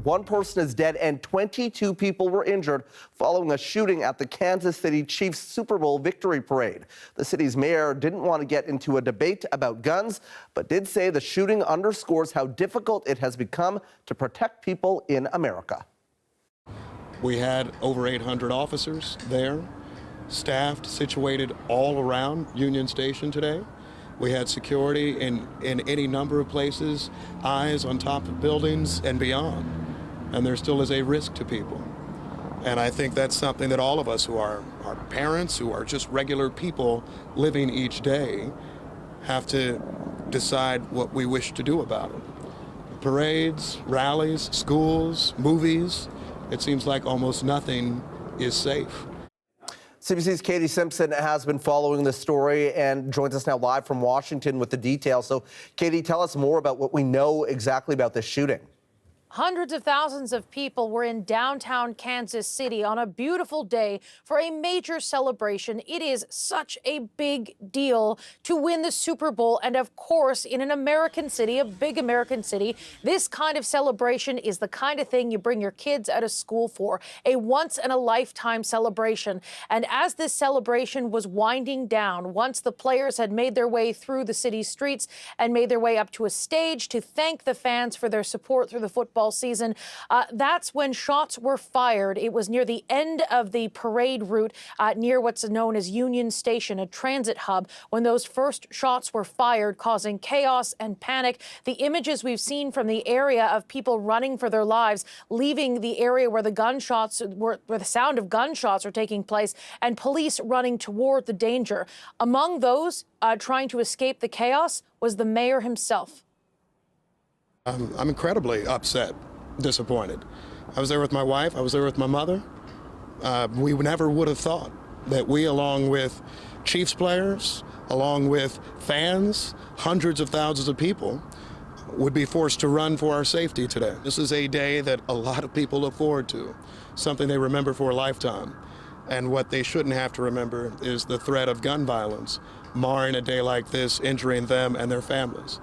One person is dead and 22 people were injured following a shooting at the Kansas City Chiefs Super Bowl victory parade. The city's mayor didn't want to get into a debate about guns, but did say the shooting underscores how difficult it has become to protect people in America. We had over 800 officers there, staffed, situated all around Union Station today. We had security in any number of places, eyes on top of buildings and beyond. And there still is a risk to people. And I think that's something that all of us who are parents, who are just regular people living each day, have to decide what we wish to do about it. Parades, rallies, schools, movies, it seems like almost nothing is safe. CBC's Katie Simpson has been following this story and joins us now live from Washington with the details. So, Katie, tell us more about what we know exactly about this shooting. Hundreds of thousands of people were in downtown Kansas City on a beautiful day for a major celebration. It is such a big deal to win the Super Bowl. And of course, in an American city, a big American city, this kind of celebration is the kind of thing you bring your kids out of school for, a once-in-a-lifetime celebration. And as this celebration was winding down, once the players had made their way through the city's streets and made their way up to a stage to thank the fans for their support through the football season, that's when shots were fired. It was near the end of the parade route near what's known as Union Station, a transit hub, when those first shots were fired, causing chaos and panic. The images we've seen from the area of people running for their lives, leaving the area where where the sound of gunshots are taking place, and police running toward the danger. Among those trying to escape the chaos was the mayor himself. I'm incredibly upset, disappointed. I was there with my wife, I was there with my mother. We never would have thought that we, along with Chiefs players, along with fans, hundreds of thousands of people, would be forced to run for our safety today. This is a day that a lot of people look forward to, something they remember for a lifetime. And what they shouldn't have to remember is the threat of gun violence, marring a day like this, injuring them and their families.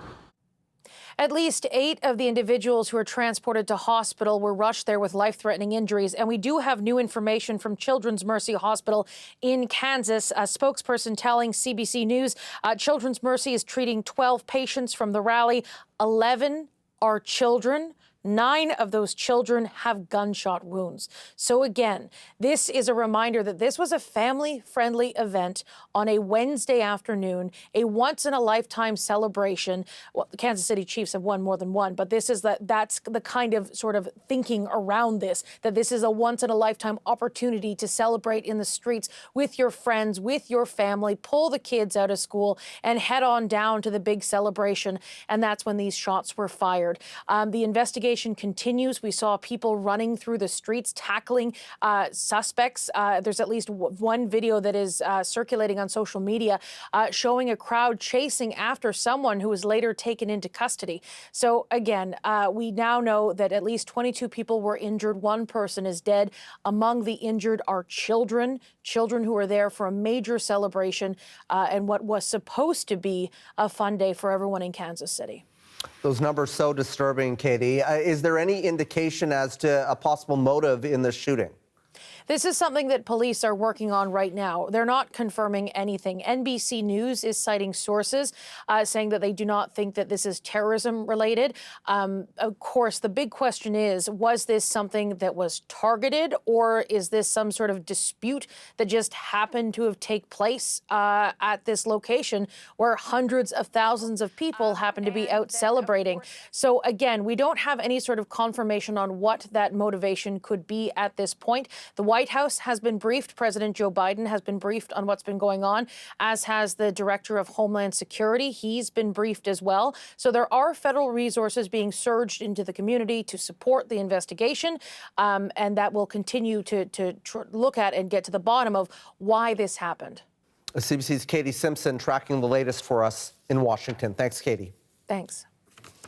At least 8 of the individuals who were transported to hospital were rushed there with life-threatening injuries. And we do have new information from Children's Mercy Hospital in Kansas. A spokesperson telling CBC News Children's Mercy is treating 12 patients from the rally. 11 are children. 9 of those children have gunshot wounds. So again, this is a reminder that this was a family-friendly event on a Wednesday afternoon, a once-in-a-lifetime celebration. Well, the Kansas City Chiefs have won more than one, but that's the kind of sort of thinking around this, that this is a once-in-a-lifetime opportunity to celebrate in the streets with your friends, with your family, pull the kids out of school and head on down to the big celebration. And that's when these shots were fired. The investigation continues. We saw people running through the streets, tackling suspects. There's at least one video that is circulating on social media showing a crowd chasing after someone who was later taken into custody. So again, we now know that at least 22 people were injured. One person is dead. Among the injured are children who were there for a major celebration and what was supposed to be a fun day for everyone in Kansas City. Those numbers so disturbing, Katie. Is there any indication as to a possible motive in this shooting? This is something that police are working on right now. They're not confirming anything. NBC News is citing sources saying that they do not think that this is terrorism related. Of course, the big question is, was this something that was targeted, or is this some sort of dispute that just happened to have taken place at this location where hundreds of thousands of people happen to be out celebrating? So again, we don't have any sort of confirmation on what that motivation could be at this point. The White House has been briefed. President Joe Biden has been briefed on what's been going on, as has the Director of Homeland Security. He's been briefed as well. So there are federal resources being surged into the community to support the investigation, and that will continue to look at and get to the bottom of why this happened. CBC's Katie Simpson tracking the latest for us in Washington. Thanks, Katie. Thanks.